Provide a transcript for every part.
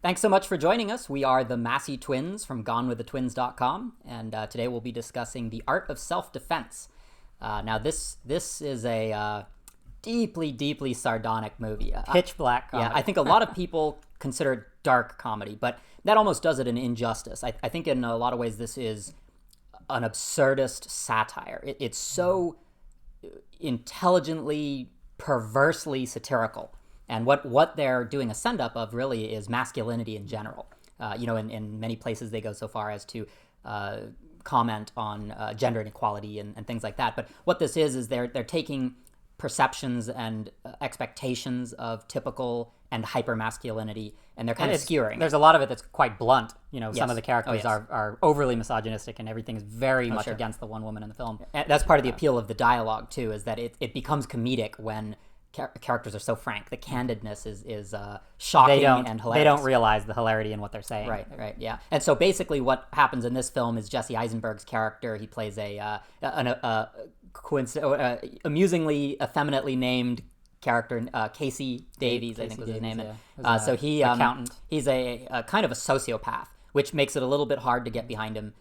Thanks so much for joining us. We are the Massie twins from GoneWithTheTwins.com, and today we'll be discussing The Art of Self-Defense. Now, this is a deeply, deeply sardonic movie. Pitch black comedy. Yeah, I think a lot of people consider it dark comedy, but that almost does it an injustice. I think in a lot of ways this is an absurdist satire. It's so intelligently, perversely satirical. And what they're doing a send-up of really is masculinity in general. In many places they go so far as to comment on gender inequality and things like that. But what this is they're taking perceptions and expectations of typical and hyper-masculinity, and they're kind of skewering. There's a lot of it that's quite blunt. Some Yes. of the characters are overly misogynistic, and everything is very much against the one woman in the film. And that's part of the appeal of the dialogue, too, is that it becomes comedic when characters are so frank. The candidness is shocking and hilarious. They don't realize the hilarity in what they're saying. Right, yeah. And so basically what happens in this film is Jesse Eisenberg's character, he plays amusingly, effeminately named character, Casey Davies, I think was his name. Yeah. So accountant. He's a kind of a sociopath, which makes it a little bit hard to get behind him.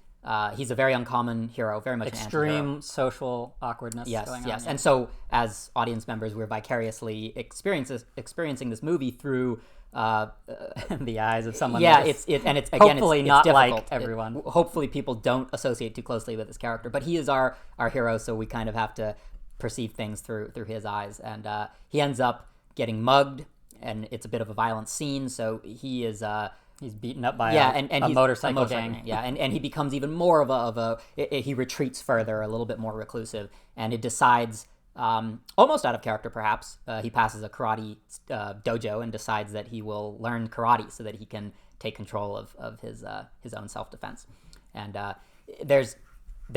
He's a very uncommon hero, very much extreme an anti-hero. social awkwardness going on. Yes. And so as audience members, we're vicariously experiencing this movie through the eyes of someone. It's hopefully it's not difficult. like everyone. Hopefully people don't associate too closely with this character, but he is our hero, so we kind of have to perceive things through his eyes. And he ends up getting mugged, and it's a bit of a violent scene. So he is. He's beaten up by a motorcycle gang. Yeah, and he becomes even more he retreats further, a little bit more reclusive, and it decides, almost out of character perhaps, he passes a karate dojo and decides that he will learn karate so that he can take control of his own self-defense. And there's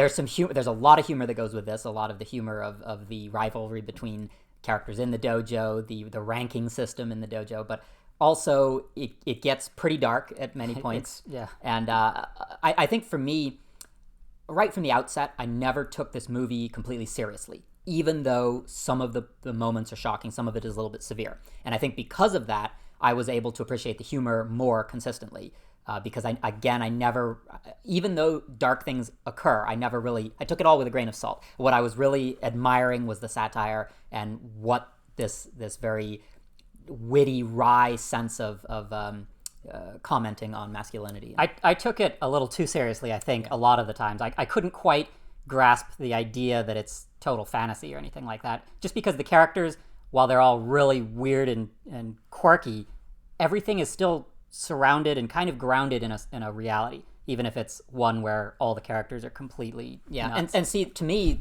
some humor. There's a lot of humor that goes with this. A lot of the humor of the rivalry between characters in the dojo, the ranking system in the dojo, but also, it gets pretty dark at many points. And I think for me, right from the outset, I never took this movie completely seriously, even though some of the moments are shocking, some of it is a little bit severe. And I think because of that, I was able to appreciate the humor more consistently. Because I never, even though dark things occur, I took it all with a grain of salt. What I was really admiring was the satire and what this very witty, wry sense of commenting on masculinity. I took it a little too seriously, I think, a lot of the times. I couldn't quite grasp the idea that it's total fantasy or anything like that. Just because the characters, while they're all really weird and quirky, everything is still surrounded and kind of grounded in a reality, even if it's one where all the characters are completely nuts. And see, to me,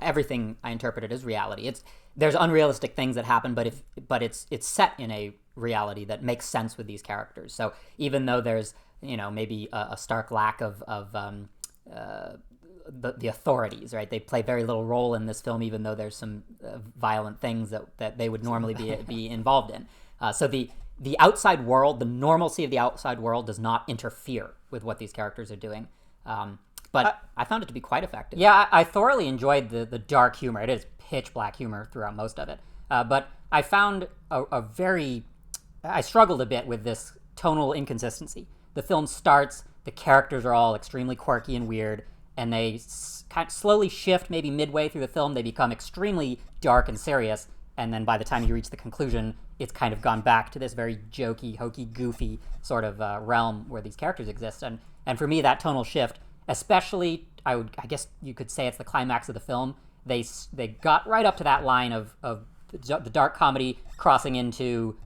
everything I interpreted as reality. There's unrealistic things that happen, but it's set in a reality that makes sense with these characters. So even though there's maybe a stark lack of the authorities, right? They play very little role in this film, even though there's some violent things that they would normally be involved in. So the outside world, the normalcy of the outside world, does not interfere with what these characters are doing. But I found it to be quite effective. Yeah, I thoroughly enjoyed the dark humor. It is pitch black humor throughout most of it. But I found I struggled a bit with this tonal inconsistency. The film starts, the characters are all extremely quirky and weird, and they kind of slowly shift. Maybe midway through the film, they become extremely dark and serious, and then by the time you reach the conclusion, it's kind of gone back to this very jokey, hokey, goofy sort of realm where these characters exist. And for me, that tonal shift, especially, I guess you could say it's the climax of the film. They got right up to that line of the dark comedy crossing into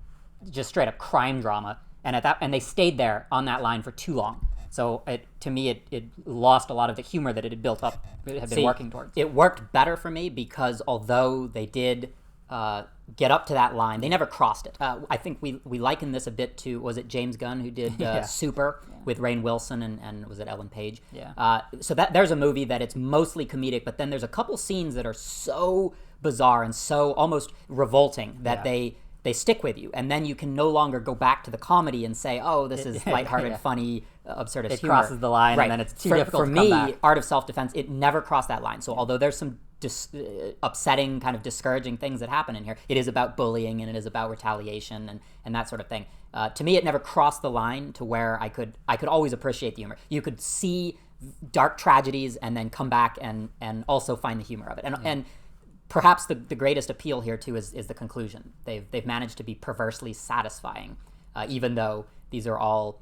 just straight up crime drama, and they stayed there on that line for too long. So to me, it lost a lot of the humor that it had built up, it had been working towards. It worked better for me because although they did get up to that line, they never crossed it. I think we liken this a bit to, was it James Gunn who did Super with Rainn Wilson and was it Ellen Page? Yeah. So there's a movie that it's mostly comedic, but then there's a couple scenes that are so bizarre and so almost revolting that they stick with you, and then you can no longer go back to the comedy and say, oh, this is lighthearted, funny, absurdist humor. It crosses the line, and then it's too difficult to come back. For me, Art of Self-Defense, it never crossed that line. So although there's some upsetting, kind of discouraging things that happen in here. It is about bullying and it is about retaliation and that sort of thing. To me, it never crossed the line to where I could always appreciate the humor. You could see dark tragedies and then come back and also find the humor of it. And perhaps the greatest appeal here too is the conclusion. They've managed to be perversely satisfying, even though these are all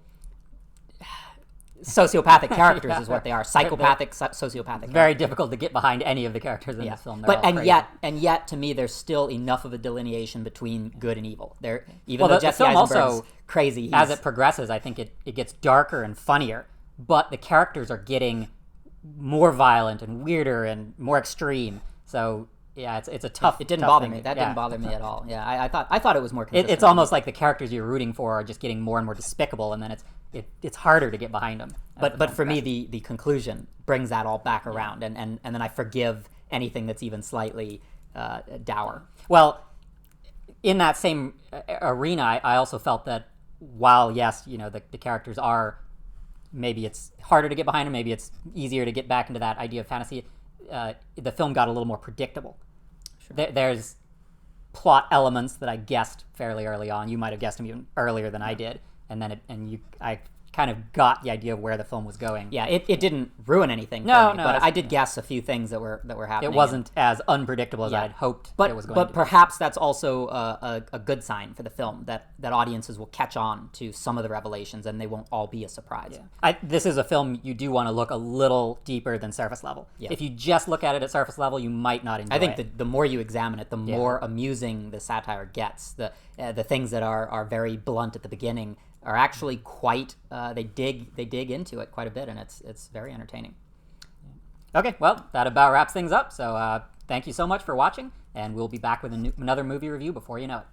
sociopathic characters is what they are. Psychopathic, sociopathic. Very difficult to get behind any of the characters in this film. And yet, to me, there's still enough of a delineation between good and evil. Even though Jesse Eisenberg's also crazy, as it progresses, I think it gets darker and funnier. But the characters are getting more violent and weirder and more extreme. So yeah, it's a tough. It didn't bother me. That didn't bother me at all. Yeah, I thought it was more consistent. It's almost like the characters you're rooting for are just getting more and more despicable, and then it's harder to get behind them. But for me, the conclusion brings that all back around, and then I forgive anything that's even slightly dour. Well, in that same arena, I also felt that while yes, the characters are, maybe it's harder to get behind them, maybe it's easier to get back into that idea of fantasy. The film got a little more predictable. Sure. There's plot elements that I guessed fairly early on. You might have guessed them even earlier than I did, and then I kind of got the idea of where the film was going. Yeah, it didn't ruin anything for me, but I did guess a few things that were happening. It wasn't as unpredictable as I had hoped it was going to be. But perhaps that's also a good sign for the film, that audiences will catch on to some of the revelations and they won't all be a surprise. Yeah. This is a film you do want to look a little deeper than surface level. Yeah. If you just look at it at surface level, you might not enjoy it. I think the more you examine it, the more amusing the satire gets. The things that are very blunt at the beginning are actually quite they dig into it quite a bit, and it's very entertaining. Okay, well, that about wraps things up. So thank you so much for watching, and we'll be back with another movie review before you know it.